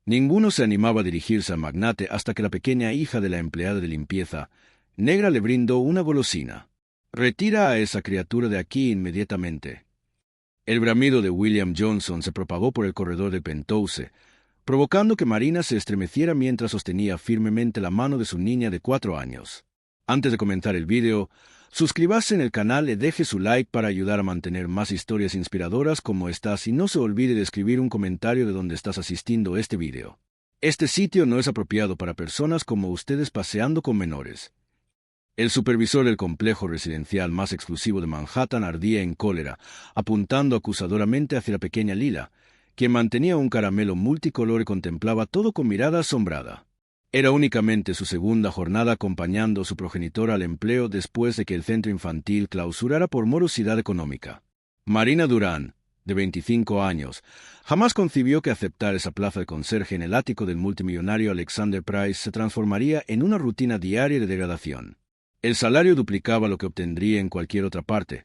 Ninguno se animaba a dirigirse al magnate hasta que la pequeña hija de la empleada de limpieza, Negra, le brindó una golosina. «Retira a esa criatura de aquí inmediatamente». El bramido de William Johnson se propagó por el corredor del Penthouse, provocando que Marina se estremeciera mientras sostenía firmemente la mano de su niña de 4 años. Antes de comenzar el vídeo, suscríbase en el canal y deje su like para ayudar a mantener más historias inspiradoras como estas y no se olvide de escribir un comentario de dónde estás asistiendo a este vídeo. Este sitio no es apropiado para personas como ustedes paseando con menores. El supervisor del complejo residencial más exclusivo de Manhattan ardía en cólera, apuntando acusadoramente hacia la pequeña Lila, quien mantenía un caramelo multicolor y contemplaba todo con mirada asombrada. Era únicamente su segunda jornada acompañando a su progenitora al empleo después de que el centro infantil clausurara por morosidad económica. Marina Durán, de 25 años, jamás concibió que aceptar esa plaza de conserje en el ático del multimillonario Alexander Price se transformaría en una rutina diaria de degradación. El salario duplicaba lo que obtendría en cualquier otra parte,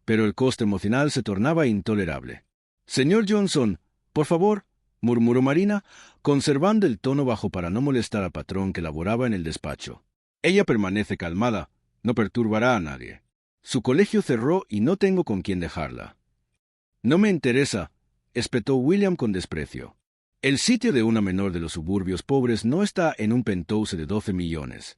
pero el coste emocional se tornaba intolerable. «Señor Johnson, por favor», murmuró Marina, conservando el tono bajo para no molestar al patrón que laboraba en el despacho. «Ella permanece calmada, no perturbará a nadie. Su colegio cerró y no tengo con quién dejarla». «No me interesa», espetó William con desprecio. «El sitio de una menor de los suburbios pobres no está en un penthouse de 12 millones.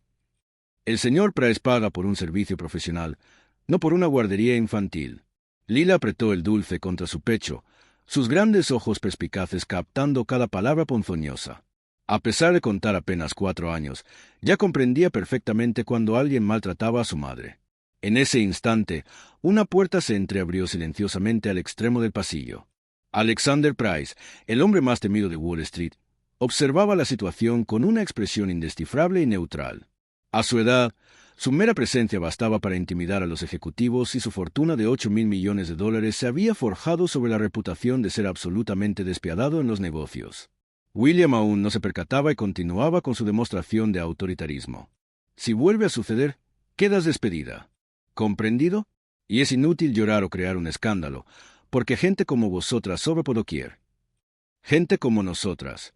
El señor Price paga por un servicio profesional, no por una guardería infantil». Lila apretó el dulce contra su pecho, sus grandes ojos perspicaces captando cada palabra ponzoñosa. A pesar de contar apenas 4 años, ya comprendía perfectamente cuando alguien maltrataba a su madre. En ese instante, una puerta se entreabrió silenciosamente al extremo del pasillo. Alexander Price, el hombre más temido de Wall Street, observaba la situación con una expresión indescifrable y neutral. A su edad, su mera presencia bastaba para intimidar a los ejecutivos y su fortuna de $8,000 millones se había forjado sobre la reputación de ser absolutamente despiadado en los negocios. William aún no se percataba y continuaba con su demostración de autoritarismo. «Si vuelve a suceder, quedas despedida. ¿Comprendido? Y es inútil llorar o crear un escándalo, porque gente como vosotras sobra por doquier. Gente como nosotras».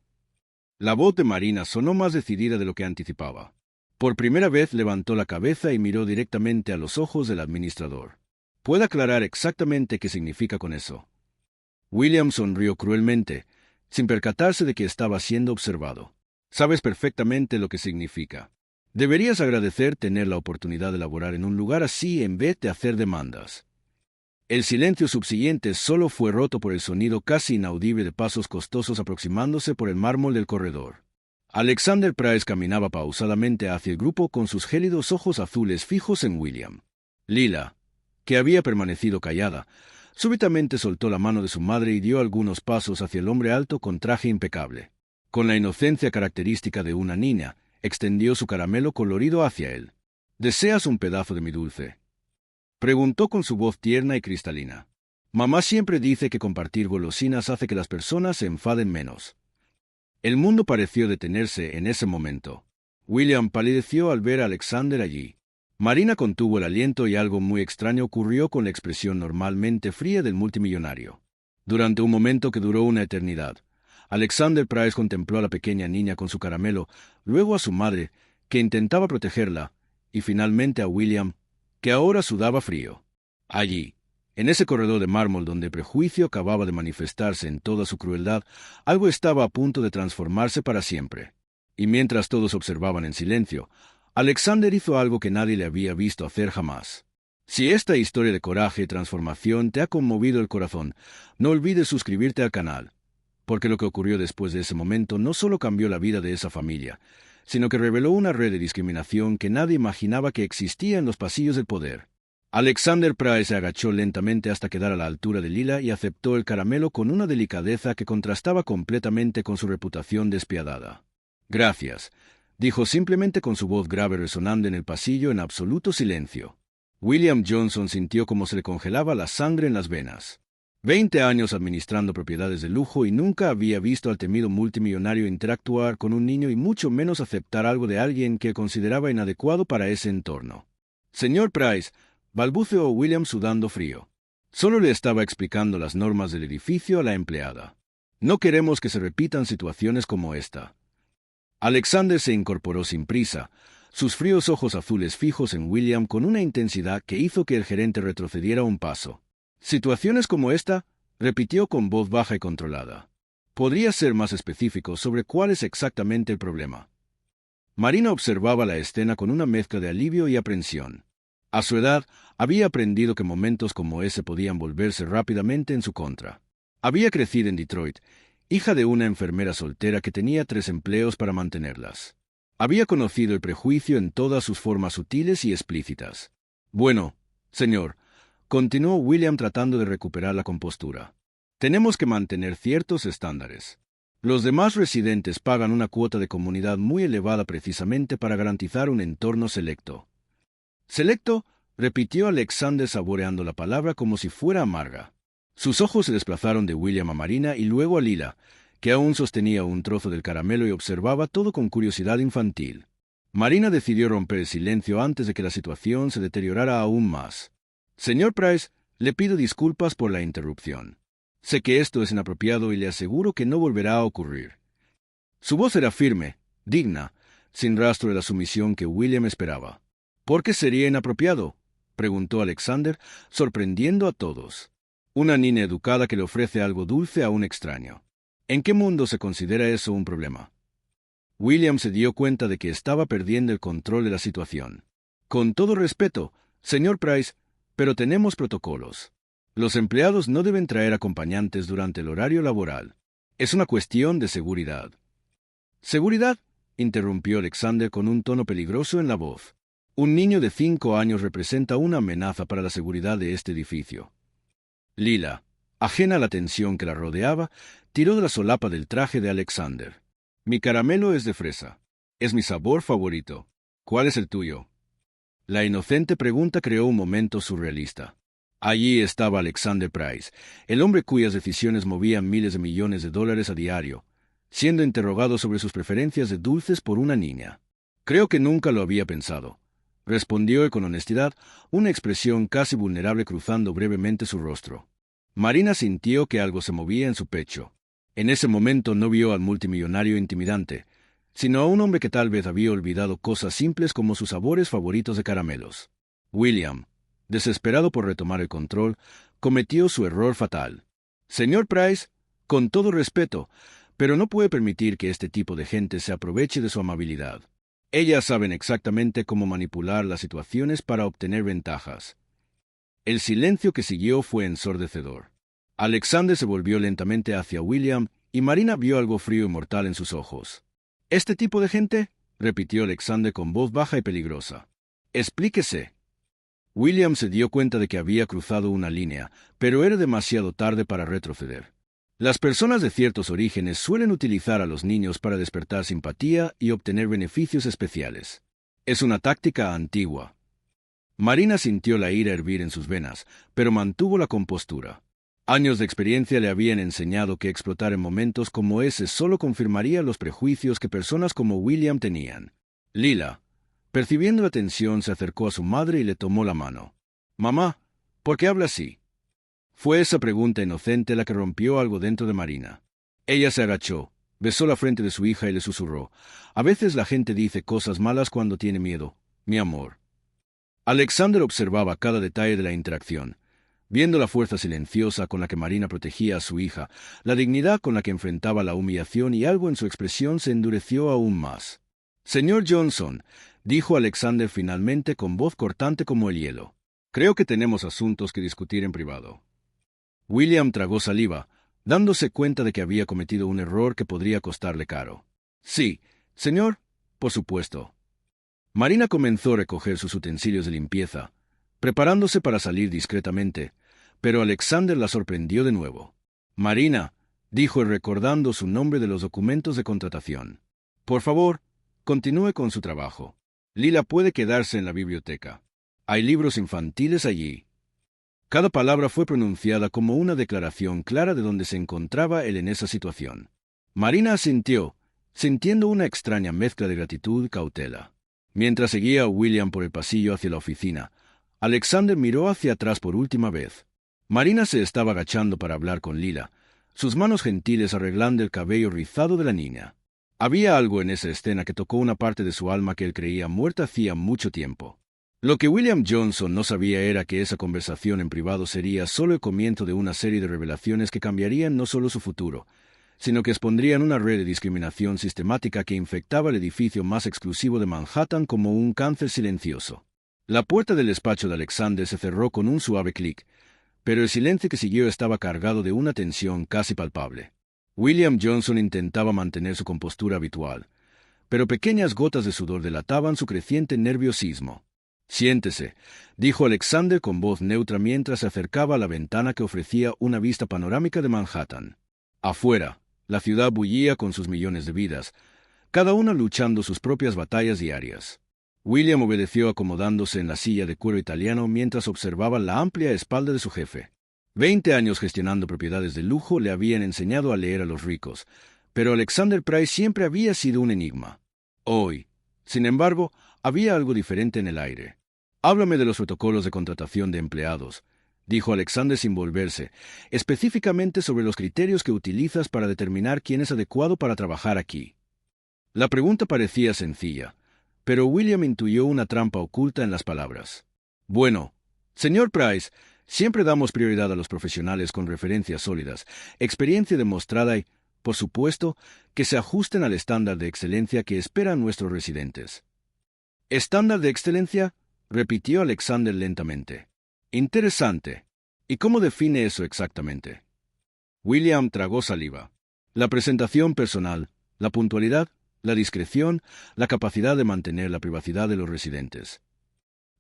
La voz de Marina sonó más decidida de lo que anticipaba. Por primera vez levantó la cabeza y miró directamente a los ojos del administrador. «¿Puede aclarar exactamente qué significa con eso?» William sonrió cruelmente, sin percatarse de que estaba siendo observado. «Sabes perfectamente lo que significa. Deberías agradecer tener la oportunidad de laborar en un lugar así en vez de hacer demandas». El silencio subsiguiente solo fue roto por el sonido casi inaudible de pasos costosos aproximándose por el mármol del corredor. Alexander Price caminaba pausadamente hacia el grupo con sus gélidos ojos azules fijos en William. Lila, que había permanecido callada, súbitamente soltó la mano de su madre y dio algunos pasos hacia el hombre alto con traje impecable. Con la inocencia característica de una niña, extendió su caramelo colorido hacia él. «¿Deseas un pedazo de mi dulce?», preguntó con su voz tierna y cristalina. «Mamá siempre dice que compartir golosinas hace que las personas se enfaden menos». El mundo pareció detenerse en ese momento. William palideció al ver a Alexander allí. Marina contuvo el aliento y algo muy extraño ocurrió con la expresión normalmente fría del multimillonario. Durante un momento que duró una eternidad, Alexander Price contempló a la pequeña niña con su caramelo, luego a su madre, que intentaba protegerla, y finalmente a William, que ahora sudaba frío. Allí, en ese corredor de mármol donde el prejuicio acababa de manifestarse en toda su crueldad, algo estaba a punto de transformarse para siempre. Y mientras todos observaban en silencio, Alexander hizo algo que nadie le había visto hacer jamás. Si esta historia de coraje y transformación te ha conmovido el corazón, no olvides suscribirte al canal, porque lo que ocurrió después de ese momento no solo cambió la vida de esa familia, sino que reveló una red de discriminación que nadie imaginaba que existía en los pasillos del poder. Alexander Price se agachó lentamente hasta quedar a la altura de Lila y aceptó el caramelo con una delicadeza que contrastaba completamente con su reputación despiadada. «Gracias», dijo simplemente con su voz grave resonando en el pasillo en absoluto silencio. William Johnson sintió como se le congelaba la sangre en las venas. 20 años administrando propiedades de lujo y nunca había visto al temido multimillonario interactuar con un niño y mucho menos aceptar algo de alguien que consideraba inadecuado para ese entorno. «Señor Price», balbuceó William sudando frío. Solo le estaba explicando las normas del edificio a la empleada. No queremos que se repitan situaciones como esta. Alexander se incorporó sin prisa, sus fríos ojos azules fijos en William con una intensidad que hizo que el gerente retrocediera un paso. Situaciones como esta, repitió con voz baja y controlada. ¿Podría ser más específico sobre cuál es exactamente el problema? Marina observaba la escena con una mezcla de alivio y aprensión. A su edad, había aprendido que momentos como ese podían volverse rápidamente en su contra. Había crecido en Detroit, hija de una enfermera soltera que tenía 3 empleos para mantenerlas. Había conocido el prejuicio en todas sus formas sutiles y explícitas. Bueno, señor, continuó William tratando de recuperar la compostura. Tenemos que mantener ciertos estándares. Los demás residentes pagan una cuota de comunidad muy elevada precisamente para garantizar un entorno selecto. ¿Selecto?, repitió Alexander saboreando la palabra como si fuera amarga. Sus ojos se desplazaron de William a Marina y luego a Lila, que aún sostenía un trozo del caramelo y observaba todo con curiosidad infantil. Marina decidió romper el silencio antes de que la situación se deteriorara aún más. Señor Price, le pido disculpas por la interrupción. Sé que esto es inapropiado y le aseguro que no volverá a ocurrir. Su voz era firme, digna, sin rastro de la sumisión que William esperaba. ¿Por qué sería inapropiado?, preguntó Alexander, sorprendiendo a todos. Una niña educada que le ofrece algo dulce a un extraño. ¿En qué mundo se considera eso un problema? William se dio cuenta de que estaba perdiendo el control de la situación. Con todo respeto, señor Price, pero tenemos protocolos. Los empleados no deben traer acompañantes durante el horario laboral. Es una cuestión de seguridad. ¿Seguridad?, interrumpió Alexander con un tono peligroso en la voz. Un niño de 5 años representa una amenaza para la seguridad de este edificio. Lila, ajena a la tensión que la rodeaba, tiró de la solapa del traje de Alexander. Mi caramelo es de fresa. Es mi sabor favorito. ¿Cuál es el tuyo? La inocente pregunta creó un momento surrealista. Allí estaba Alexander Price, el hombre cuyas decisiones movían miles de millones de dólares a diario, siendo interrogado sobre sus preferencias de dulces por una niña. Creo que nunca lo había pensado, respondió él con honestidad, una expresión casi vulnerable cruzando brevemente su rostro. Marina sintió que algo se movía en su pecho. En ese momento no vio al multimillonario intimidante, sino a un hombre que tal vez había olvidado cosas simples como sus sabores favoritos de caramelos. William, desesperado por retomar el control, cometió su error fatal. Señor Price, con todo respeto, pero no puede permitir que este tipo de gente se aproveche de su amabilidad. Ellas saben exactamente cómo manipular las situaciones para obtener ventajas. El silencio que siguió fue ensordecedor. Alexander se volvió lentamente hacia William y Marina vio algo frío y mortal en sus ojos. ¿Este tipo de gente?, repitió Alexander con voz baja y peligrosa. Explíquese. William se dio cuenta de que había cruzado una línea, pero era demasiado tarde para retroceder. Las personas de ciertos orígenes suelen utilizar a los niños para despertar simpatía y obtener beneficios especiales. Es una táctica antigua. Marina sintió la ira hervir en sus venas, pero mantuvo la compostura. Años de experiencia le habían enseñado que explotar en momentos como ese solo confirmaría los prejuicios que personas como William tenían. Lila, percibiendo la tensión, se acercó a su madre y le tomó la mano. «Mamá, ¿por qué habla así?» Fue esa pregunta inocente la que rompió algo dentro de Marina. Ella se agachó, besó la frente de su hija y le susurró. «A veces la gente dice cosas malas cuando tiene miedo, mi amor». Alexander observaba cada detalle de la interacción, viendo la fuerza silenciosa con la que Marina protegía a su hija, la dignidad con la que enfrentaba la humillación, y algo en su expresión se endureció aún más. «Señor Johnson», dijo Alexander finalmente con voz cortante como el hielo, «creo que tenemos asuntos que discutir en privado». William tragó saliva, dándose cuenta de que había cometido un error que podría costarle caro. «Sí, señor, por supuesto». Marina comenzó a recoger sus utensilios de limpieza, preparándose para salir discretamente, pero Alexander la sorprendió de nuevo. «Marina», dijo recordando su nombre de los documentos de contratación. «Por favor, continúe con su trabajo. Lila puede quedarse en la biblioteca. Hay libros infantiles allí». Cada palabra fue pronunciada como una declaración clara de dónde se encontraba él en esa situación. Marina asintió, sintiendo una extraña mezcla de gratitud y cautela. Mientras seguía a William por el pasillo hacia la oficina, Alexander miró hacia atrás por última vez. Marina se estaba agachando para hablar con Lila, sus manos gentiles arreglando el cabello rizado de la niña. Había algo en esa escena que tocó una parte de su alma que él creía muerta hacía mucho tiempo. Lo que William Johnson no sabía era que esa conversación en privado sería solo el comienzo de una serie de revelaciones que cambiarían no solo su futuro, sino que expondrían una red de discriminación sistemática que infectaba el edificio más exclusivo de Manhattan como un cáncer silencioso. La puerta del despacho de Alexander se cerró con un suave clic, pero el silencio que siguió estaba cargado de una tensión casi palpable. William Johnson intentaba mantener su compostura habitual, pero pequeñas gotas de sudor delataban su creciente nerviosismo. «Siéntese», dijo Alexander con voz neutra mientras se acercaba a la ventana que ofrecía una vista panorámica de Manhattan. Afuera, la ciudad bullía con sus millones de vidas, cada una luchando sus propias batallas diarias. William obedeció acomodándose en la silla de cuero italiano mientras observaba la amplia espalda de su jefe. 20 años gestionando propiedades de lujo le habían enseñado a leer a los ricos, pero Alexander Price siempre había sido un enigma. Hoy, sin embargo, había algo diferente en el aire. «Háblame de los protocolos de contratación de empleados», dijo Alexander sin volverse, «específicamente sobre los criterios que utilizas para determinar quién es adecuado para trabajar aquí». La pregunta parecía sencilla, pero William intuyó una trampa oculta en las palabras. «Bueno, señor Price, siempre damos prioridad a los profesionales con referencias sólidas, experiencia demostrada y, por supuesto, que se ajusten al estándar de excelencia que esperan nuestros residentes». «¿Estándar de excelencia?», repitió Alexander lentamente. «Interesante. ¿Y cómo define eso exactamente?». William tragó saliva. «La presentación personal, la puntualidad, la discreción, la capacidad de mantener la privacidad de los residentes».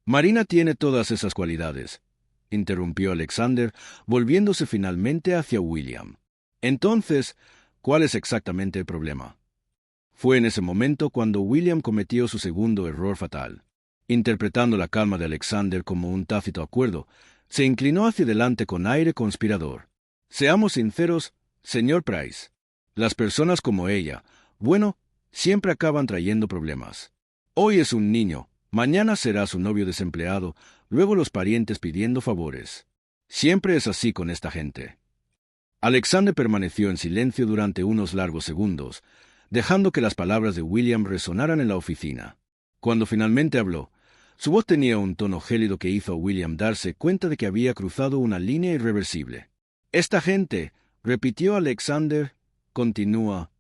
«Marina tiene todas esas cualidades», interrumpió Alexander, volviéndose finalmente hacia William. «Entonces, ¿cuál es exactamente el problema?». Fue en ese momento cuando William cometió su segundo error fatal. Interpretando la calma de Alexander como un tácito acuerdo, se inclinó hacia adelante con aire conspirador. «Seamos sinceros, señor Price. Las personas como ella, bueno, siempre acaban trayendo problemas. Hoy es un niño, mañana será su novio desempleado, luego los parientes pidiendo favores. Siempre es así con esta gente». Alexander permaneció en silencio durante unos largos segundos, dejando que las palabras de William resonaran en la oficina. Cuando finalmente habló, su voz tenía un tono gélido que hizo a William darse cuenta de que había cruzado una línea irreversible. «Esta gente», repitió Alexander, «continúa».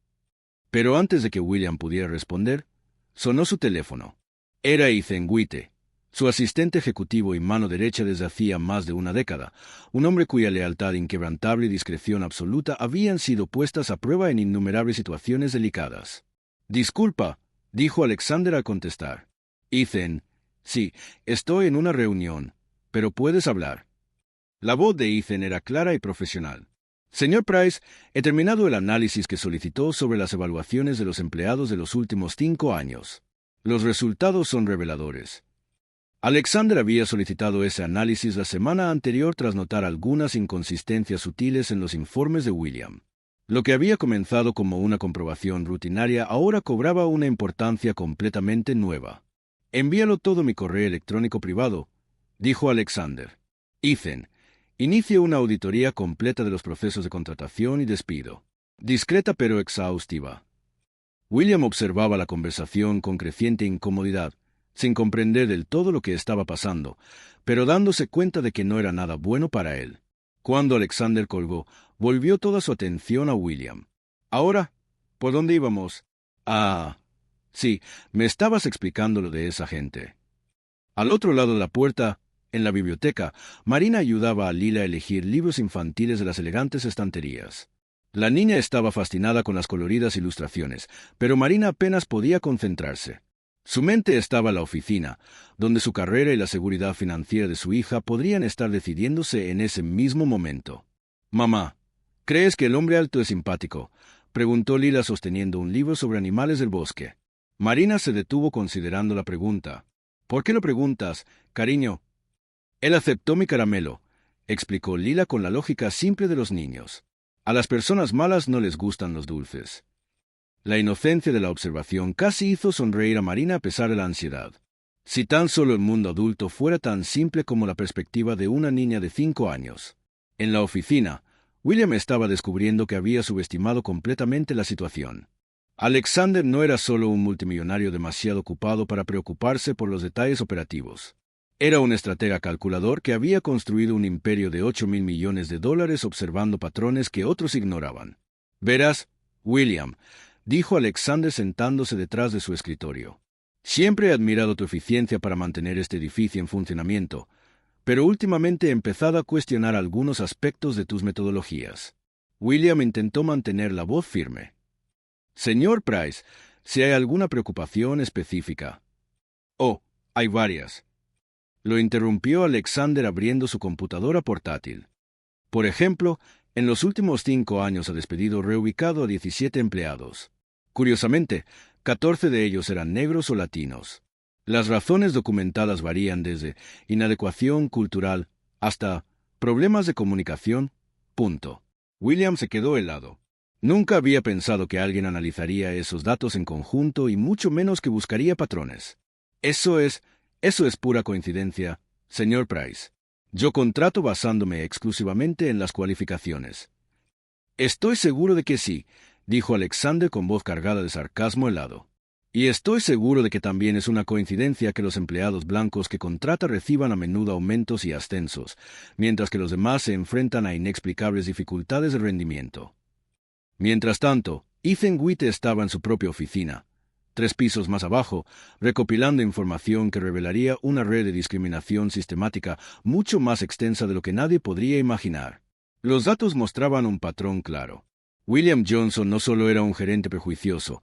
Pero antes de que William pudiera responder, sonó su teléfono. Era Ethan White, su asistente ejecutivo y mano derecha desde hacía más de una década, un hombre cuya lealtad inquebrantable y discreción absoluta habían sido puestas a prueba en innumerables situaciones delicadas. «Disculpa», dijo Alexander al contestar. «Ethan, sí, estoy en una reunión, pero puedes hablar». La voz de Ethan era clara y profesional. «Señor Price, he terminado el análisis que solicitó sobre las evaluaciones de los empleados de los últimos 5 años. Los resultados son reveladores». Alexander había solicitado ese análisis la semana anterior tras notar algunas inconsistencias sutiles en los informes de William. Lo que había comenzado como una comprobación rutinaria ahora cobraba una importancia completamente nueva. «Envíalo todo a mi correo electrónico privado», dijo Alexander. «Ethan, inicie una auditoría completa de los procesos de contratación y despido. Discreta pero exhaustiva». William observaba la conversación con creciente incomodidad, sin comprender del todo lo que estaba pasando, pero dándose cuenta de que no era nada bueno para él. Cuando Alexander colgó, volvió toda su atención a William. «Ahora, ¿por dónde íbamos?» «Ah, sí, me estabas explicando lo de esa gente». Al otro lado de la puerta, en la biblioteca, Marina ayudaba a Lila a elegir libros infantiles de las elegantes estanterías. La niña estaba fascinada con las coloridas ilustraciones, pero Marina apenas podía concentrarse. Su mente estaba en la oficina, donde su carrera y la seguridad financiera de su hija podrían estar decidiéndose en ese mismo momento. «Mamá, ¿crees que el hombre alto es simpático?», preguntó Lila sosteniendo un libro sobre animales del bosque. Marina se detuvo considerando la pregunta. «¿Por qué lo preguntas, cariño?» «Él aceptó mi caramelo», explicó Lila con la lógica simple de los niños. «A las personas malas no les gustan los dulces». La inocencia de la observación casi hizo sonreír a Marina a pesar de la ansiedad. Si tan solo el mundo adulto fuera tan simple como la perspectiva de una niña de 5 años. En la oficina, William estaba descubriendo que había subestimado completamente la situación. Alexander no era solo un multimillonario demasiado ocupado para preocuparse por los detalles operativos. Era un estratega calculador que había construido un imperio de $8.000 millones observando patrones que otros ignoraban. Verás, William, dijo Alexander sentándose detrás de su escritorio. Siempre he admirado tu eficiencia para mantener este edificio en funcionamiento, pero últimamente he empezado a cuestionar algunos aspectos de tus metodologías. William intentó mantener la voz firme. Señor Price, si hay alguna preocupación específica. Oh, hay varias. Lo interrumpió Alexander abriendo su computadora portátil. Por ejemplo, en los últimos 5 años ha despedido reubicado a 17 empleados. Curiosamente, 14 de ellos eran negros o latinos. Las razones documentadas varían desde inadecuación cultural hasta problemas de comunicación. Punto. William se quedó helado. Nunca había pensado que alguien analizaría esos datos en conjunto y mucho menos que buscaría patrones. Eso es pura coincidencia, señor Price. Yo contrato basándome exclusivamente en las cualificaciones. Estoy seguro de que sí, dijo Alexander con voz cargada de sarcasmo helado. Y estoy seguro de que también es una coincidencia que los empleados blancos que contrata reciban a menudo aumentos y ascensos, mientras que los demás se enfrentan a inexplicables dificultades de rendimiento. Mientras tanto, Ethan Witte estaba en su propia oficina, 3 pisos más abajo, recopilando información que revelaría una red de discriminación sistemática mucho más extensa de lo que nadie podría imaginar. Los datos mostraban un patrón claro. William Johnson no solo era un gerente prejuicioso,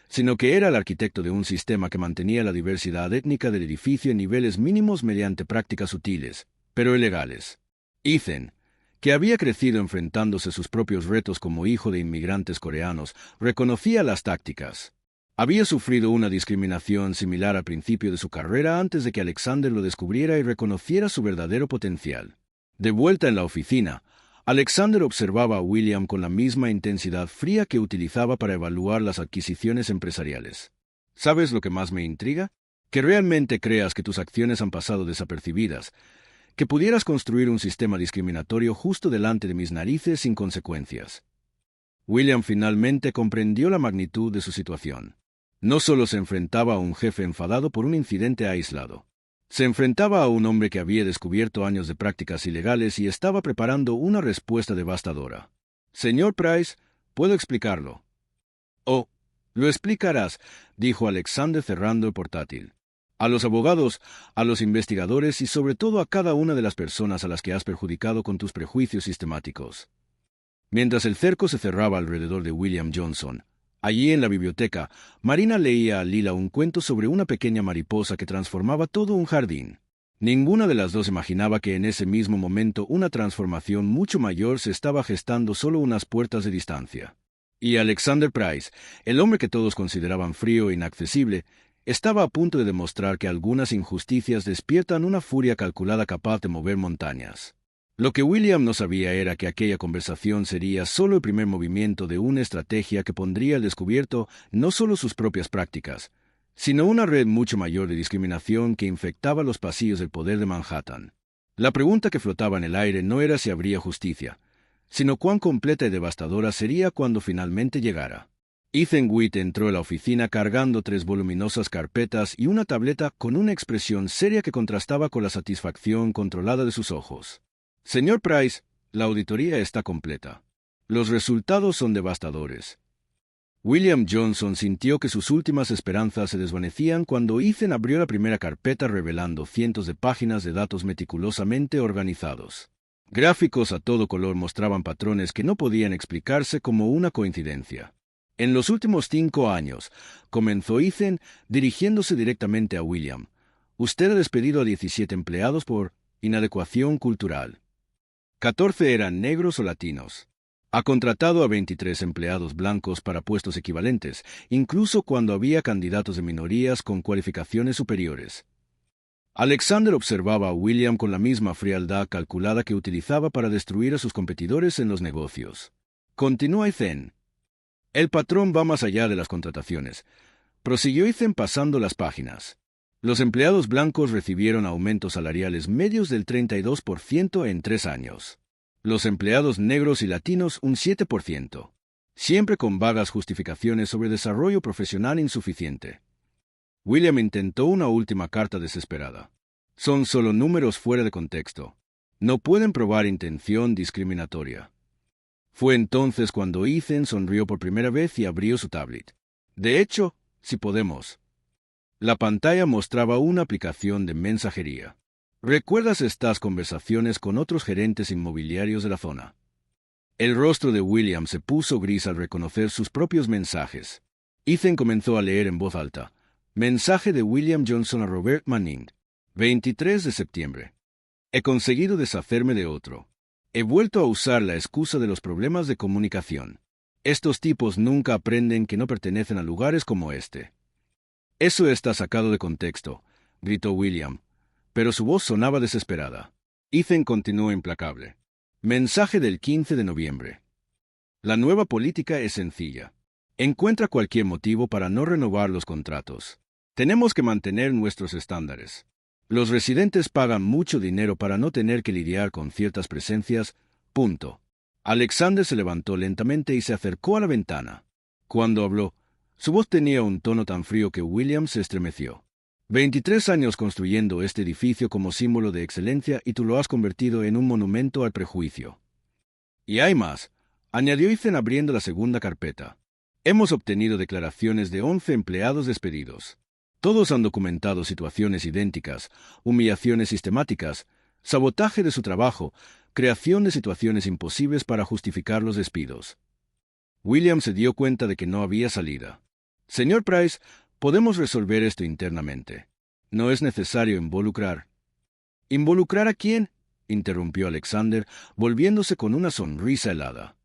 sino que era el arquitecto de un sistema que mantenía la diversidad étnica del edificio en niveles mínimos mediante prácticas sutiles, pero ilegales. Ethan, que había crecido enfrentándose a sus propios retos como hijo de inmigrantes coreanos, reconocía las tácticas. Había sufrido una discriminación similar al principio de su carrera antes de que Alexander lo descubriera y reconociera su verdadero potencial. De vuelta en la oficina, Alexander observaba a William con la misma intensidad fría que utilizaba para evaluar las adquisiciones empresariales. ¿Sabes lo que más me intriga? Que realmente creas que tus acciones han pasado desapercibidas, que pudieras construir un sistema discriminatorio justo delante de mis narices sin consecuencias. William finalmente comprendió la magnitud de su situación. No solo se enfrentaba a un jefe enfadado por un incidente aislado. Se enfrentaba a un hombre que había descubierto años de prácticas ilegales y estaba preparando una respuesta devastadora. Señor Price, ¿puedo explicarlo? Oh, lo explicarás, dijo Alexander cerrando el portátil. A los abogados, a los investigadores y sobre todo a cada una de las personas a las que has perjudicado con tus prejuicios sistemáticos. Mientras el cerco se cerraba alrededor de William Johnson, allí en la biblioteca, Marina leía a Lila un cuento sobre una pequeña mariposa que transformaba todo un jardín. Ninguna de las dos imaginaba que en ese mismo momento una transformación mucho mayor se estaba gestando solo unas puertas de distancia. Y Alexander Price, el hombre que todos consideraban frío e inaccesible, estaba a punto de demostrar que algunas injusticias despiertan una furia calculada capaz de mover montañas. Lo que William no sabía era que aquella conversación sería solo el primer movimiento de una estrategia que pondría al descubierto no solo sus propias prácticas, sino una red mucho mayor de discriminación que infectaba los pasillos del poder de Manhattan. La pregunta que flotaba en el aire no era si habría justicia, sino cuán completa y devastadora sería cuando finalmente llegara. Ethan Witte entró a la oficina cargando 3 voluminosas carpetas y una tableta con una expresión seria que contrastaba con la satisfacción controlada de sus ojos. Señor Price, la auditoría está completa. Los resultados son devastadores. William Johnson sintió que sus últimas esperanzas se desvanecían cuando Ethan abrió la primera carpeta revelando cientos de páginas de datos meticulosamente organizados. Gráficos a todo color mostraban patrones que no podían explicarse como una coincidencia. En los últimos 5 años, comenzó Ethan dirigiéndose directamente a William. Usted ha despedido a 17 empleados por inadecuación cultural. 14 eran negros o latinos. Ha contratado a 23 empleados blancos para puestos equivalentes, incluso cuando había candidatos de minorías con cualificaciones superiores. Alexander observaba a William con la misma frialdad calculada que utilizaba para destruir a sus competidores en los negocios. Continúa Ethan. El patrón va más allá de las contrataciones. Prosiguió Ethan pasando las páginas. Los empleados blancos recibieron aumentos salariales medios del 32% en 3 años. Los empleados negros y latinos un 7%. Siempre con vagas justificaciones sobre desarrollo profesional insuficiente. William intentó una última carta desesperada. Son solo números fuera de contexto. No pueden probar intención discriminatoria. Fue entonces cuando Ethan sonrió por primera vez y abrió su tablet. De hecho, si podemos. La pantalla mostraba una aplicación de mensajería. ¿Recuerdas estas conversaciones con otros gerentes inmobiliarios de la zona? El rostro de William se puso gris al reconocer sus propios mensajes. Ethan comenzó a leer en voz alta. Mensaje de William Johnson a Robert Manning. 23 de septiembre. He conseguido deshacerme de otro. He vuelto a usar la excusa de los problemas de comunicación. Estos tipos nunca aprenden que no pertenecen a lugares como este. Eso está sacado de contexto, gritó William, pero su voz sonaba desesperada. Ethan continuó implacable. Mensaje del 15 de noviembre. La nueva política es sencilla. Encuentra cualquier motivo para no renovar los contratos. Tenemos que mantener nuestros estándares. Los residentes pagan mucho dinero para no tener que lidiar con ciertas presencias. Punto. Alexander se levantó lentamente y se acercó a la ventana. Cuando habló, su voz tenía un tono tan frío que William se estremeció. 23 años construyendo este edificio como símbolo de excelencia y tú lo has convertido en un monumento al prejuicio. Y hay más, añadió Ethan abriendo la segunda carpeta. Hemos obtenido declaraciones de 11 empleados despedidos. Todos han documentado situaciones idénticas, humillaciones sistemáticas, sabotaje de su trabajo, creación de situaciones imposibles para justificar los despidos. William se dio cuenta de que no había salida. Señor Price, podemos resolver esto internamente. No es necesario involucrar. ¿Involucrar a quién?, interrumpió Alexander, volviéndose con una sonrisa helada.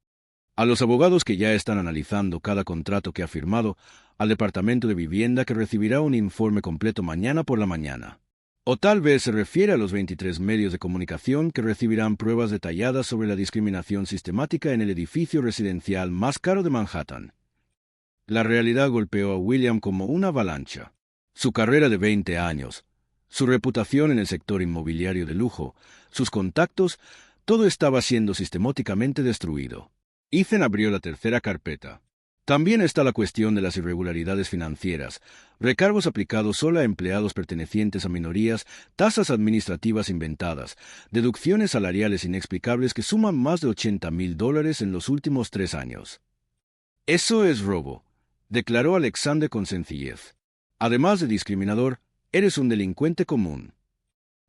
A los abogados que ya están analizando cada contrato que ha firmado, al Departamento de Vivienda que recibirá un informe completo mañana por la mañana. O tal vez se refiere a los 23 medios de comunicación que recibirán pruebas detalladas sobre la discriminación sistemática en el edificio residencial más caro de Manhattan. La realidad golpeó a William como una avalancha. Su carrera de 20 años, su reputación en el sector inmobiliario de lujo, sus contactos, todo estaba siendo sistemáticamente destruido. Ethan abrió la tercera carpeta. También está la cuestión de las irregularidades financieras, recargos aplicados solo a empleados pertenecientes a minorías, tasas administrativas inventadas, deducciones salariales inexplicables que suman más de $80,000 en los últimos 3 años. Eso es robo, declaró Alexander con sencillez. Además de discriminador, eres un delincuente común.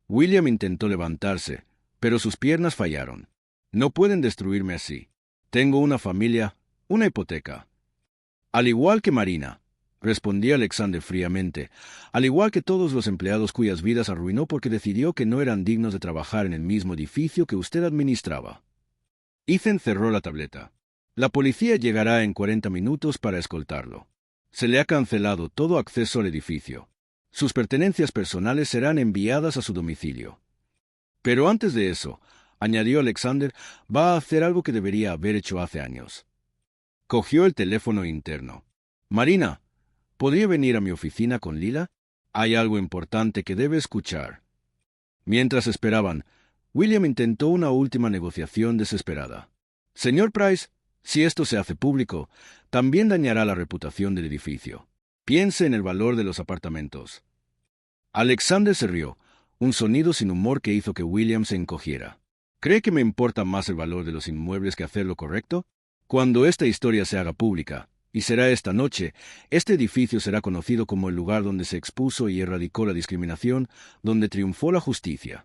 William intentó levantarse, pero sus piernas fallaron. No pueden destruirme así. Tengo una familia, una hipoteca. Al igual que Marina, respondía Alexander fríamente, al igual que todos los empleados cuyas vidas arruinó porque decidió que no eran dignos de trabajar en el mismo edificio que usted administraba. Ethan cerró la tableta. La policía llegará en 40 minutos para escoltarlo. Se le ha cancelado todo acceso al edificio. Sus pertenencias personales serán enviadas a su domicilio. Pero antes de eso, añadió Alexander, va a hacer algo que debería haber hecho hace años. Cogió el teléfono interno. Marina, ¿podría venir a mi oficina con Lila? Hay algo importante que debe escuchar. Mientras esperaban, William intentó una última negociación desesperada. Señor Price, si esto se hace público, también dañará la reputación del edificio. Piense en el valor de los apartamentos. Alexander se rió, un sonido sin humor que hizo que William se encogiera. ¿Cree que me importa más el valor de los inmuebles que hacer lo correcto? Cuando esta historia se haga pública, y será esta noche, este edificio será conocido como el lugar donde se expuso y erradicó la discriminación, donde triunfó la justicia.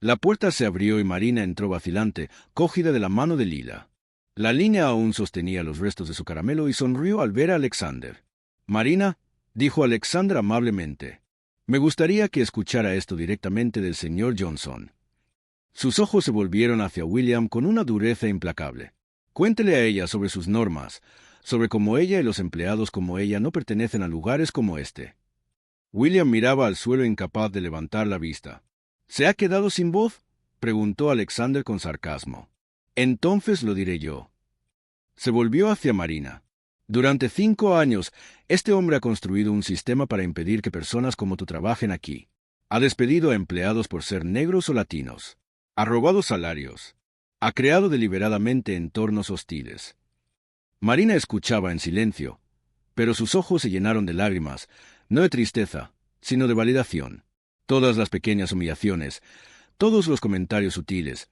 La puerta se abrió y Marina entró vacilante, cogida de la mano de Lila. La niña aún sostenía los restos de su caramelo y sonrió al ver a Alexander. Marina, dijo Alexander amablemente, me gustaría que escuchara esto directamente del señor Johnson. Sus ojos se volvieron hacia William con una dureza implacable. Cuéntele a ella sobre sus normas, sobre cómo ella y los empleados como ella no pertenecen a lugares como este. William miraba al suelo incapaz de levantar la vista. ¿Se ha quedado sin voz?, preguntó Alexander con sarcasmo. Entonces lo diré yo. Se volvió hacia Marina. Durante 5 años, este hombre ha construido un sistema para impedir que personas como tú trabajen aquí. Ha despedido a empleados por ser negros o latinos. Ha robado salarios. Ha creado deliberadamente entornos hostiles. Marina escuchaba en silencio, pero sus ojos se llenaron de lágrimas, no de tristeza, sino de validación. Todas las pequeñas humillaciones, todos los comentarios sutiles,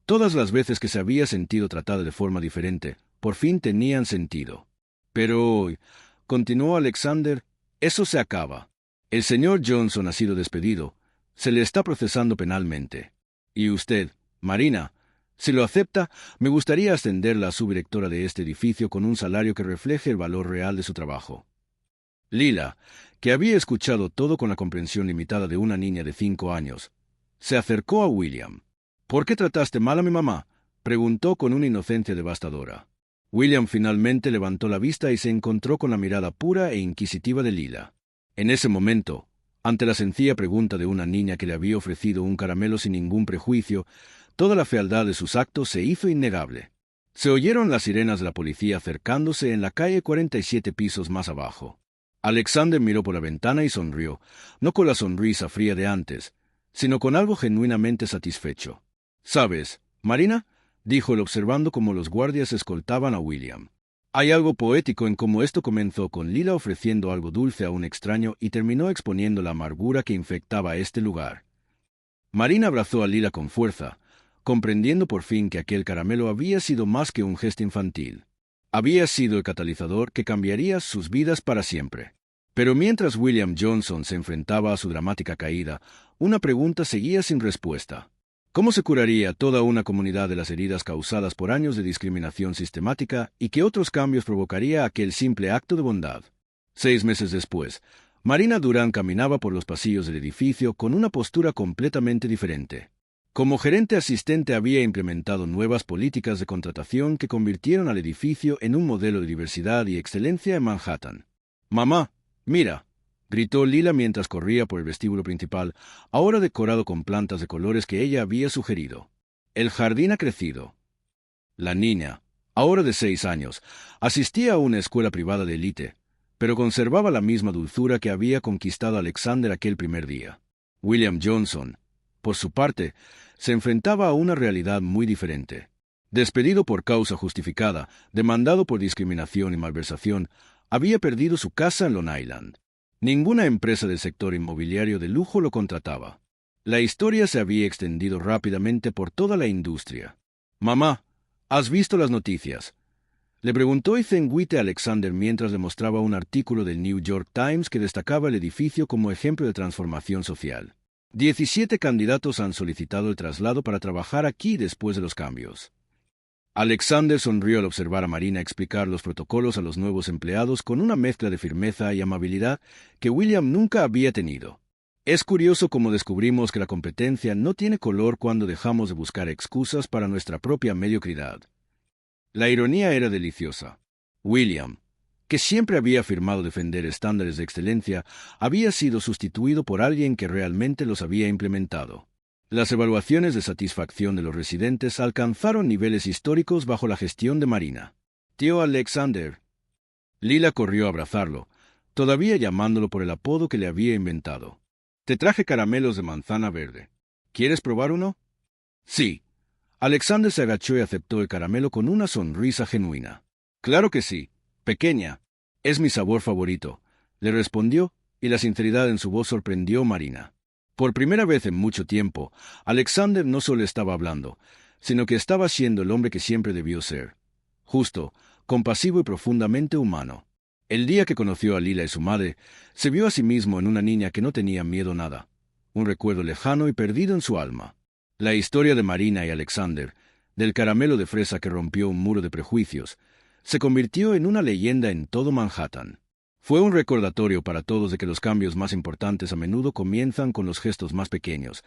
todas las veces que se había sentido tratada de forma diferente, por fin tenían sentido. Pero hoy, continuó Alexander, eso se acaba. El señor Johnson ha sido despedido. Se le está procesando penalmente. Y usted, Marina, si lo acepta, me gustaría ascenderla a subdirectora de este edificio con un salario que refleje el valor real de su trabajo. Lila, que había escuchado todo con la comprensión limitada de una niña de 5 años, se acercó a William. «¿Por qué trataste mal a mi mamá?», preguntó con una inocencia devastadora. William finalmente levantó la vista y se encontró con la mirada pura e inquisitiva de Lila. En ese momento, ante la sencilla pregunta de una niña que le había ofrecido un caramelo sin ningún prejuicio, toda la fealdad de sus actos se hizo innegable. Se oyeron las sirenas de la policía acercándose en la calle 47 pisos más abajo. Alexander miró por la ventana y sonrió, no con la sonrisa fría de antes, sino con algo genuinamente satisfecho. «¿Sabes, Marina?», dijo él observando cómo los guardias escoltaban a William. «Hay algo poético en cómo esto comenzó con Lila ofreciendo algo dulce a un extraño y terminó exponiendo la amargura que infectaba este lugar». Marina abrazó a Lila con fuerza, comprendiendo por fin que aquel caramelo había sido más que un gesto infantil. Había sido el catalizador que cambiaría sus vidas para siempre. Pero mientras William Johnson se enfrentaba a su dramática caída, una pregunta seguía sin respuesta. ¿Cómo se curaría toda una comunidad de las heridas causadas por años de discriminación sistemática y qué otros cambios provocaría aquel simple acto de bondad? 6 meses después, Marina Durán caminaba por los pasillos del edificio con una postura completamente diferente. Como gerente asistente había implementado nuevas políticas de contratación que convirtieron al edificio en un modelo de diversidad y excelencia en Manhattan. «Mamá, mira», gritó Lila mientras corría por el vestíbulo principal, ahora decorado con plantas de colores que ella había sugerido. El jardín ha crecido. La niña, ahora de 6 años, asistía a una escuela privada de élite, pero conservaba la misma dulzura que había conquistado Alexander aquel primer día. William Johnson, por su parte, se enfrentaba a una realidad muy diferente. Despedido por causa justificada, demandado por discriminación y malversación, había perdido su casa en Long Island. Ninguna empresa del sector inmobiliario de lujo lo contrataba. La historia se había extendido rápidamente por toda la industria. «Mamá, ¿has visto las noticias?», le preguntó Ethan Witte a Alexander mientras le mostraba un artículo del New York Times que destacaba el edificio como ejemplo de transformación social. 17 candidatos han solicitado el traslado para trabajar aquí después de los cambios. Alexander sonrió al observar a Marina explicar los protocolos a los nuevos empleados con una mezcla de firmeza y amabilidad que William nunca había tenido. Es curioso cómo descubrimos que la competencia no tiene color cuando dejamos de buscar excusas para nuestra propia mediocridad. La ironía era deliciosa. William, que siempre había afirmado defender estándares de excelencia, había sido sustituido por alguien que realmente los había implementado. Las evaluaciones de satisfacción de los residentes alcanzaron niveles históricos bajo la gestión de Marina. «Tío Alexander». Lila corrió a abrazarlo, todavía llamándolo por el apodo que le había inventado. «Te traje caramelos de manzana verde. ¿Quieres probar uno?». «Sí». Alexander se agachó y aceptó el caramelo con una sonrisa genuina. «Claro que sí, pequeña. Es mi sabor favorito», le respondió, y la sinceridad en su voz sorprendió a Marina. Por primera vez en mucho tiempo, Alexander no solo estaba hablando, sino que estaba siendo el hombre que siempre debió ser. Justo, compasivo y profundamente humano. El día que conoció a Lila y su madre, se vio a sí mismo en una niña que no tenía miedo a nada. Un recuerdo lejano y perdido en su alma. La historia de Marina y Alexander, del caramelo de fresa que rompió un muro de prejuicios, se convirtió en una leyenda en todo Manhattan. Fue un recordatorio para todos de que los cambios más importantes a menudo comienzan con los gestos más pequeños,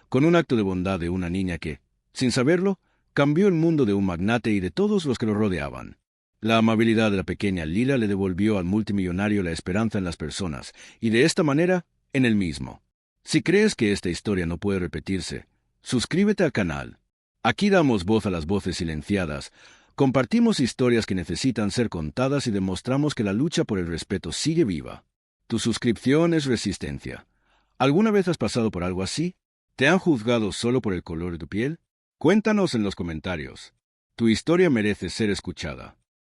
con un acto de bondad de una niña que, sin saberlo, cambió el mundo de un magnate y de todos los que lo rodeaban. La amabilidad de la pequeña Lila le devolvió al multimillonario la esperanza en las personas, y de esta manera, en él mismo. Si crees que esta historia no puede repetirse, suscríbete al canal. Aquí damos voz a las voces silenciadas, compartimos historias que necesitan ser contadas y demostramos que la lucha por el respeto sigue viva. Tu suscripción es resistencia. ¿Alguna vez has pasado por algo así? ¿Te han juzgado solo por el color de tu piel? Cuéntanos en los comentarios. Tu historia merece ser escuchada.